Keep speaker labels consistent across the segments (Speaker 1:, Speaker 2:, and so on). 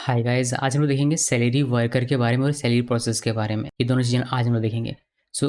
Speaker 1: Hi guys, आज हम लोग देखेंगे सैलरी वर्कर के बारे में और सैलरी प्रोसेस के बारे में। ये दोनों चीज़ें आज हम लोग देखेंगे।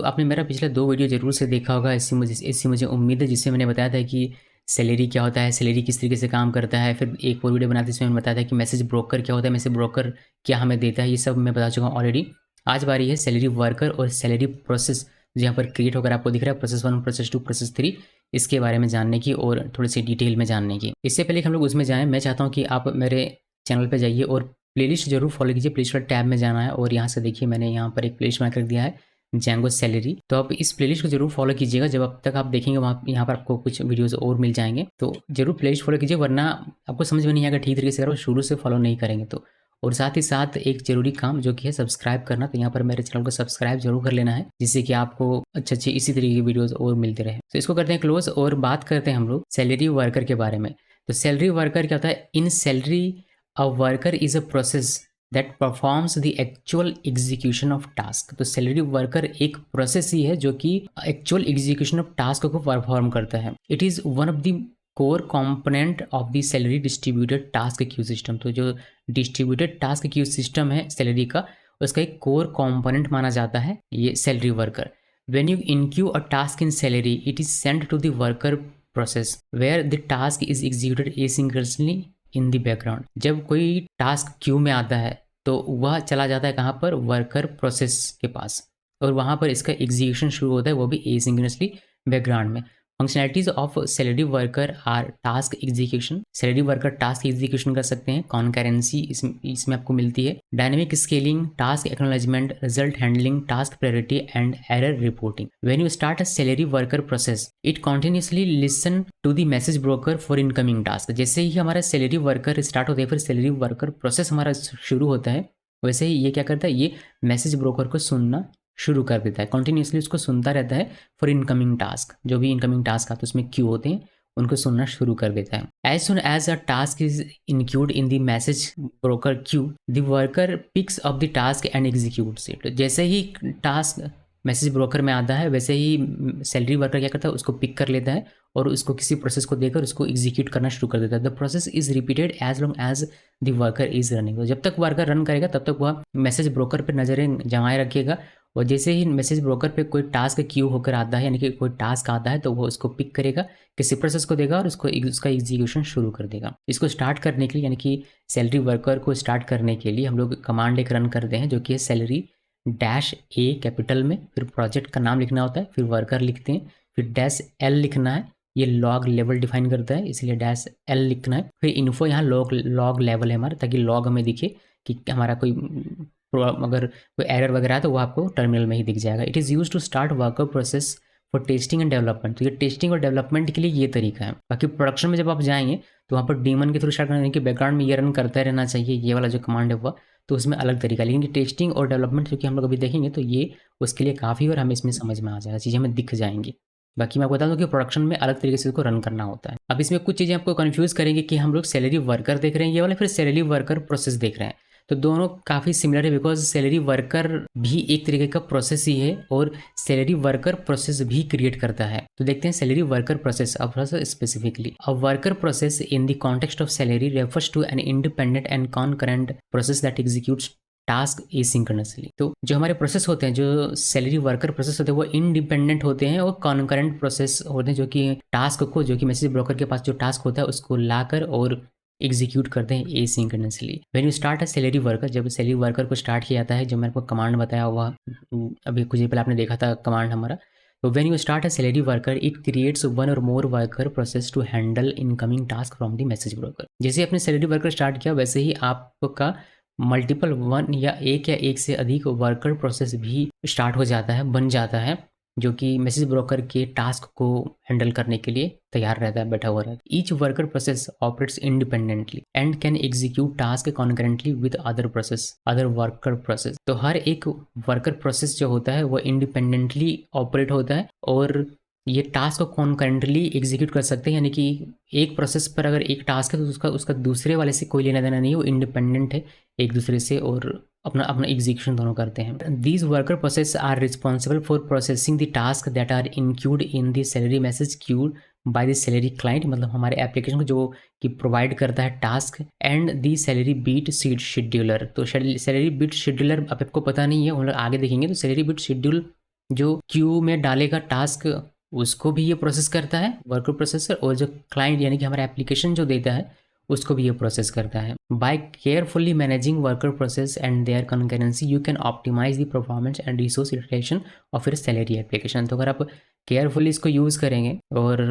Speaker 1: आपने मेरा पिछला 2 वीडियो ज़रूर से देखा होगा। इससे मुझे उम्मीद है, जिससे मैंने बताया था कि सैलरी क्या होता है, सैलरी किस तरीके से काम करता है। फिर एक और वीडियो बनाया था जिसमें मैंने बताया था कि मैसेज ब्रोकर क्या होता है, मैसेज ब्रोकर क्या हमें देता है। ये सब मैं बता चुका हूँ ऑलरेडी। आज बारी है सैलरी वर्कर और सैलरी प्रोसेस जो यहाँ पर क्रिएट होकर आपको दिख रहा है, प्रोसेस 1, प्रोसेस 2, प्रोसेस 3, इसके बारे में जानने की और थोड़ी सी डिटेल में जानने की। इससे पहले कि हम लोग उसमें जाएँ, मैं चाहता हूँ कि आप मेरे चैनल पे जाइए और प्लेलिस्ट ज़रूर फॉलो कीजिए। प्लेलिस्ट का टैब में जाना है और यहाँ से देखिए मैंने यहाँ पर एक प्लेलिस्ट बना कर दिया है, जेंगो सैलरी। तो आप इस प्लेलिस्ट को जरूर फॉलो कीजिएगा। जब अब तक आप देखेंगे वहाँ यहाँ पर आपको कुछ वीडियोस और मिल जाएंगे, तो जरूर प्लेलिस्ट फॉलो कीजिए, वरना आपको समझ में नहीं आएगा ठीक तरीके से अगर शुरू से फॉलो नहीं करेंगे तो। और साथ ही साथ एक जरूरी काम जो कि है सब्सक्राइब करना। तो यहाँ पर मेरे चैनल को सब्सक्राइब जरूर कर लेना है, जिससे कि आपको अच्छे इसी तरीके की वीडियोस और मिलते रहे। तो इसको करते हैं क्लोज और बात करते हैं हम लोग सैलरी वर्कर के बारे में। तो सैलरी वर्कर क्या होता है? इन salary a worker is a process that performs the actual execution of task. तो सैलरी वर्कर एक प्रोसेस ही है जो कि एक्चुअल एग्जीक्यूशन ऑफ टास्क को परफॉर्म करता है। It is one of the core component of the salary distributed task Q system. तो जो डिस्ट्रीब्यूटेड टास्क क्यू सिस्टम है सैलरी का, उसका एक कोर कंपोनेंट माना जाता है ये salary worker. When you इनक्यू a task in Celery, it is sent to the worker process where the task is executed asynchronously in the background. जब कोई टास्क क्यू में आता है तो वह चला जाता है कहाँ पर? वर्कर प्रोसेस के पास, और वहाँ पर इसका एग्जीक्यूशन शुरू होता है, वो भी एसिंक्रोनसली बैकग्राउंड में। Functionalities of Celery worker are task execution. Celery worker task execution कर सकते हैं। कॉन्करेंसी इसमें आपको मिलती है। Dynamic scaling, task acknowledgement, result handling, task priority and error reporting. When you start a Celery worker process, it continuously listen to the message broker for incoming task. जैसे ही हमारा सैलरी वर्कर स्टार्ट होता है, फिर salary worker process हमारा शुरू होता है, वैसे ही ये क्या करता है? ये मैसेज ब्रोकर को सुनना शुरू कर देता है। कॉन्टिन्यूसली उसको सुनता रहता है फॉर इनकमिंग टास्क। जो भी इनकमिंग टास्क आते हैं उसमें क्यू होते हैं, उनको सुनना शुरू कर देता है। As soon as a task is include in the message broker queue, the worker picks up the task and executes it. जैसे ही टास्क मैसेज ब्रोकर में आता है, वैसे ही सैलरी वर्कर क्या करता है? उसको पिक कर लेता है और उसको किसी प्रोसेस को देकर उसको एग्जीक्यूट करना शुरू कर देता है। The process is repeated as long as the worker is running. तो जब तक वर्कर रन करेगा तब तक वह मैसेज ब्रोकर पर नजरें जमाए रखेगा, और जैसे ही मैसेज ब्रोकर पे कोई टास्क क्यू होकर आता है, यानी कि कोई टास्क आता है, तो वो उसको पिक करेगा, किसी प्रोसेस को देगा और उसका एग्जीक्यूशन शुरू कर देगा। इसको स्टार्ट करने के लिए, यानी कि सैलरी वर्कर को स्टार्ट करने के लिए हम लोग कमांड एक रन करते हैं, जो कि है सैलरी डैश ए कैपिटल में, फिर प्रोजेक्ट का नाम लिखना होता है, फिर वर्कर लिखते हैं, फिर डैश एल लिखना है। ये लॉग लेवल डिफाइन करता है, इसलिए डैश एल लिखना है। फिर इन्फो यहाँ लॉग लेवल है हमारा, ताकि लॉग हमें दिखे कि हमारा कोई अगर कोई एरर वगैरह है तो वो आपको टर्मिनल में ही दिख जाएगा। It is use to start worker process for testing and development. तो ये टेस्टिंग और डेवलपमेंट के लिए ये तरीका है। बाकी प्रोडक्शन में जब आप जाएंगे तो वहाँ पर डीमन के थ्रू स्टार्ट करने के बैकग्राउंड में ये रन करता रहना चाहिए, ये वाला जो कमांड है वो, तो उसमें अलग तरीका है। लेकिन टेस्टिंग और डेवलपमेंट क्योंकि हम लोग अभी देखेंगे तो ये उसके लिए काफ़ी, और हमें इसमें समझ में आ जाएगा, चीज़ें हमें दिख जाएंगी। बाकी मैं बता दूं कि प्रोडक्शन में अलग तरीके से इसको रन करना होता है। अब इसमें कुछ चीज़ें आपको कंफ्यूज करेंगे कि हम लोग सैलरी वर्कर देख रहे हैं ये वाला, फिर सैलरी वर्कर प्रोसेस देख रहे हैं। तो दोनों काफ़ी सिमिलर है, बिकॉज सैलरी वर्कर भी एक तरीके का प्रोसेस ही है और सैलरी वर्कर प्रोसेस भी क्रिएट करता है। तो देखते हैं सैलरी वर्कर प्रोसेस। अब थोड़ा सा specifically, a worker process in the context of Celery refers to an independent and concurrent process that executes task asynchronously. तो जो हमारे प्रोसेस होते हैं, जो सैलरी वर्कर प्रोसेस होते हैं, वो इंडिपेंडेंट होते हैं और कॉन्करेंट प्रोसेस होते हैं, जो कि टास्क को, जो कि मैसेज ब्रोकर के पास जो टास्क होता है उसको लाकर और एग्जीक्यूट करते हैं asynchronously. When you start a Celery worker, जब सैलरी वर्कर को स्टार्ट किया जाता है, जो मैंने आपको कमांड बताया हुआ अभी कुछ देर पहले आपने देखा था कमांड हमारा। तो when you start a Celery worker, it creates one or more worker process to handle incoming task from the message broker. जैसे आपने सैलरी वर्कर स्टार्ट किया, वैसे ही आपका मल्टीपल वन या एक से अधिक वर्कर प्रोसेस भी स्टार्ट हो जाता है, बन जाता है, जो कि मैसेज ब्रोकर के टास्क को हैंडल करने के लिए तैयार रहता है, बैठा हुआ रहता है। Each worker process operates independently and can execute task concurrently with other worker process. तो हर एक वर्कर प्रोसेस जो होता है वो इंडिपेंडेंटली ऑपरेट होता है और ये टास्क को कॉन्करेंटली एग्जीक्यूट कर सकते हैं। यानी कि एक प्रोसेस पर अगर एक टास्क है तो उसका दूसरे वाले से कोई लेना देना नहीं है, वो इंडिपेंडेंट है एक दूसरे से और अपना एग्जीक्यूशन दोनों करते हैं। These worker process are responsible for processing the task that are include in the Celery message queue by the Celery client, मतलब हमारे एप्लीकेशन को जो कि प्रोवाइड करता है task, and the Celery beat scheduler. तो सैलरी बीट शेड्यूलर अब आपको पता नहीं है, हम लोग आगे देखेंगे। तो सैलरी बीट शेड्यूल जो क्यू में डालेगा टास्क, उसको भी ये प्रोसेस करता है वर्कर प्रोसेसर, और जो क्लाइंट यानी कि हमारा एप्लीकेशन जो देता है उसको भी ये प्रोसेस करता है। By carefully managing worker process and their concurrency you can optimise the performance and resource utilisation of your Celery application. तो अगर आप केयरफुली इसको यूज़ करेंगे और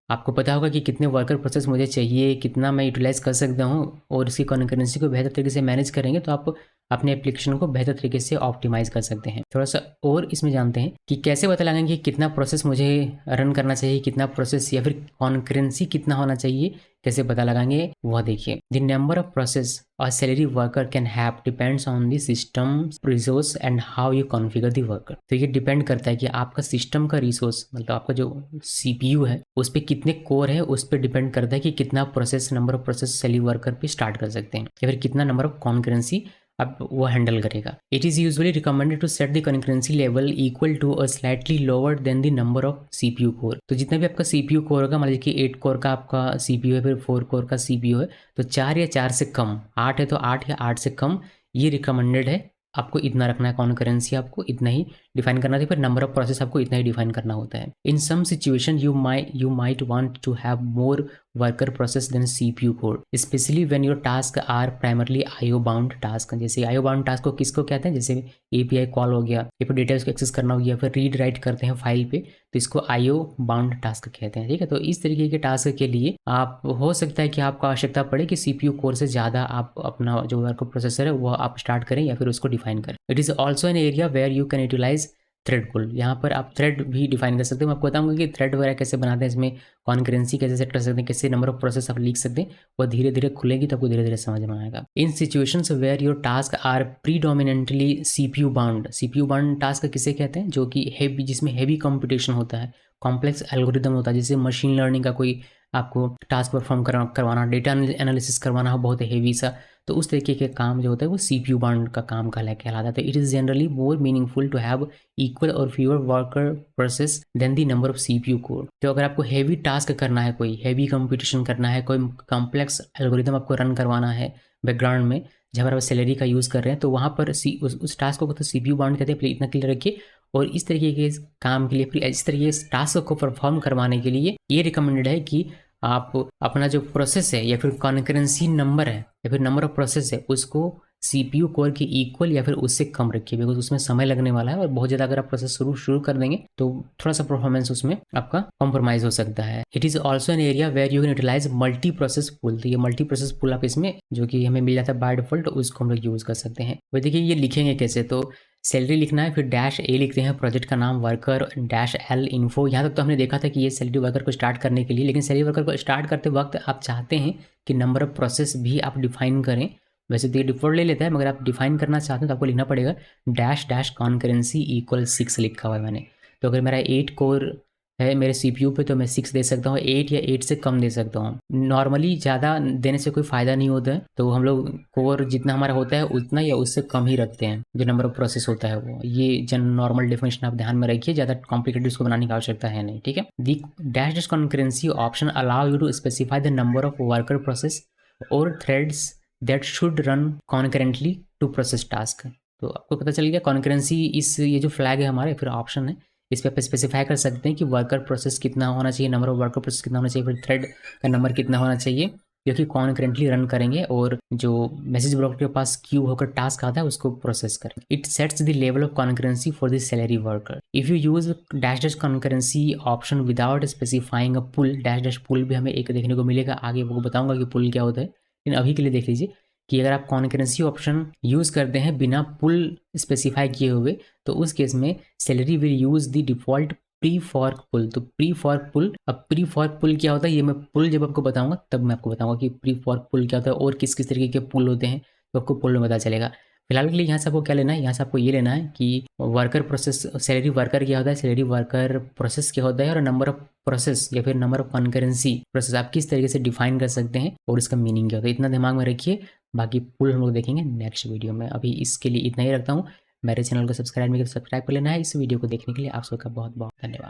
Speaker 1: आपको पता होगा कि कितने वर्कर प्रोसेस मुझे चाहिए, कितना मैं यूटिलाइज कर सकता हूँ, और इसकी कंकरेंसी को बेहतर तरीके से मैनेज करेंगे, तो आप अपने एप्लीकेशन को बेहतर तरीके से ऑप्टिमाइज कर सकते हैं। थोड़ा सा और इसमें जानते हैं कि कैसे पता लगाएंगे कि कितना प्रोसेस मुझे रन करना चाहिए, कितना प्रोसेस या फिर कॉन्करेंसी कितना होना चाहिए, कैसे पता लगाएंगे वह देखिए। द नंबर ऑफ प्रोसेस और salary worker can have depends on the system resource and how you configure the worker. तो ये डिपेंड करता है कि आपका सिस्टम का रिसोर्स, मतलब आपका जो CPU है उस पर कितने कोर है, उस पर डिपेंड करता है कि कितना process, number of process salary worker पे स्टार्ट कर सकते हैं, या फिर कितना नंबर ऑफ कॉन्करेंसी अब वो हैंडल करेगा। It is usually recommended to set the concurrency level equal to or slightly lower than the number of CPU core. तो जितना भी आपका CPU कोर होगा, मान लीजिए कि 8 कोर का आपका CPU है, फिर 4 कोर का CPU है, तो 4 या 4 से कम, 8 है तो 8 या 8 से कम, ये रिकमेंडेड है। आपको इतना रखना है, कॉन्करेंसी आपको इतना ही डिफाइन करना है, फिर नंबर ऑफ प्रोसेस आपको इतना ही डिफाइन करना होता है। In some situation you might want to have more worker process than CPU code, especially when your task are primarily IO bound task. जैसे IO बाउंड टास्क को किसको कहते हैं, जैसे API कॉल हो गया, या फिर डिटेल्स को एक्सेस करना हो गया, फिर रीड राइट करते हैं फाइल पे, तो इसको IO बाउंड टास्क कहते हैं, ठीक है। तो इस तरीके के टास्क के लिए आप, हो सकता है कि आपको आवश्यकता पड़े कि CPU कोर से ज़्यादा आप अपना जो वर्कर प्रोसेसर है वो आप स्टार्ट करें या फिर उसको डिफाइन करें। It is also an area where you can utilize thread pool. यहाँ पर आप थ्रेड भी डिफाइन कर सकते हैं। मैं आपको बताऊंगा कि थ्रेड वगैरह कैसे बनाते हैं, इसमें कॉन्करेंसी कैसे सेट कर सकते हैं, कैसे नंबर ऑफ प्रोसेस आप लिख सकते हैं, वो धीरे धीरे खुलेगी तो आपको धीरे धीरे समझ में आएगा। In situations where your task are predominantly CPU bound task किसे कहते हैं, जो कि हेवी, जिसमें हेवी कंप्यूटेशन होता है, कॉम्प्लेक्स एल्गोरिदम होता है, जैसे मशीन लर्निंग का कोई आपको टास्क परफॉर्म करवाना, डेटा एनालिसिस करवाना हो बहुत हेवी सा, तो उस तरीके के काम जो होता है वो CPU बाउंड का काम कहलाता है। It is generally more meaningful to have equal or fewer worker process than the number of CPU core. तो अगर आपको हेवी टास्क करना है, कोई हेवी कंप्यूटेशन करना है, कोई कॉम्प्लेक्स एल्गोरिदम आपको रन करवाना है बैकग्राउंड में, जहाँ पर आप सैलरी का यूज़ कर रहे हैं, तो वहाँ पर उस टास्क को तो CPU बाउंड कहते हैं। प्लीज इतना क्लियर रखिए। और इस तरीके के काम के लिए, फिर इस तरीके के टास्क को परफॉर्म करवाने के लिए ये रिकमेंडेड है कि आप अपना जो प्रोसेस है या फिर कॉन्करेंसी नंबर है या फिर नंबर ऑफ प्रोसेस है उसको CPU कोर के इक्वल या फिर उससे कम रखिए, बिकॉज उसमें समय लगने वाला है, और बहुत ज़्यादा अगर आप प्रोसेस शुरू कर देंगे तो थोड़ा सा परफॉर्मेंस उसमें आपका कॉम्प्रोमाइज़ हो सकता है। It is also an area where you can utilize multi process pool. तो ये मल्टी प्रोसेस पुल आप इसमें जो कि हमें मिल जाता है बाय डिफॉल्ट, उसको हम लोग यूज़ कर सकते हैं। वही देखिए ये लिखेंगे कैसे, तो सैलरी लिखना है, फिर -A लिखते हैं, प्रोजेक्ट का नाम वर्कर, -L इन्फो। यहाँ तक तो हमने देखा था कि ये सैलरी वर्कर को स्टार्ट करने के लिए, लेकिन सैलरी वर्कर को स्टार्ट करते वक्त आप चाहते हैं कि नंबर ऑफ प्रोसेस भी आप डिफाइन करें। वैसे तो ये डिफॉल्ट ले लेता है, मगर आप डिफाइन करना चाहते हैं तो आपको लिखना पड़ेगा -कॉन्करेंसी इक्वल 6 लिखा हुआ है मैंने। तो अगर मेरा 8 कोर है मेरे CPU पे तो मैं 6 दे सकता हूँ, 8 या 8 से कम दे सकता हूँ। नॉर्मली ज़्यादा देने से कोई फ़ायदा नहीं होता है, तो हम लोग कोर जितना हमारा होता है उतना या उससे कम ही रखते हैं, जो नंबर ऑफ प्रोसेस होता है वो। ये नॉर्मल डेफिनेशन आप ध्यान में रखिए, ज़्यादा कॉम्प्लिकेटेड उसको बनाने की आवश्यकता है नहीं, ठीक है। The dash concurrency option allow you to specify the number of worker process or threads that should run concurrently to process task. तो आपको पता चल गया कॉन्करेंसी, इस ये जो फ्लैग है हमारे, फिर ऑप्शन है, इस पर आप स्पेसिफाई कर सकते हैं कि वर्कर प्रोसेस कितना होना चाहिए, नंबर ऑफ वर्कर प्रोसेस कितना होना चाहिए, फिर थ्रेड का नंबर कितना होना चाहिए, जो कि कॉन्करेंटली रन करेंगे और जो मैसेज ब्लॉक के पास क्यू होकर टास्क आता है उसको प्रोसेस करें। It sets the level of concurrency for the Celery worker. If you use dash concurrency option without specifying a pool, dash pool भी हमें एक देखने को मिलेगा, आगे वो बताऊंगा कि पुल क्या होता है, लेकिन अभी के लिए देख लीजिए कि अगर आप कॉन्करेंसी ऑप्शन यूज़ करते हैं बिना पुल स्पेसिफाई किए हुए, तो उस केस में Celery will use the default prefork pool. तो प्री फॉर्क पुल, अब प्री फॉर्क पुल क्या होता है ये मैं पुल जब आपको बताऊंगा तब मैं आपको बताऊंगा कि प्री फॉर्क पुल क्या होता है और किस किस तरीके के पुल होते हैं, तो आपको पुल में पता चलेगा। फिलहाल के लिए यहाँ से आपको क्या लेना है, यहाँ से आपको ये लेना है कि वर्कर प्रोसेस, सैलरी वर्कर क्या होता है, सैलरी वर्कर प्रोसेस क्या होता है, और नंबर ऑफ प्रोसेस या फिर नंबर ऑफ कॉन्करेंसी प्रोसेस आप किस तरीके से डिफाइन कर सकते हैं और इसका मीनिंग क्या होता है, इतना दिमाग में रखिए। बाकी पुल हम लोग देखेंगे नेक्स्ट वीडियो में। अभी इसके लिए इतना ही रखता हूँ। मेरे चैनल को सब्सक्राइब नहीं कर, सब्सक्राइब कर लेना है। इस वीडियो को देखने के लिए आप सबका बहुत बहुत धन्यवाद।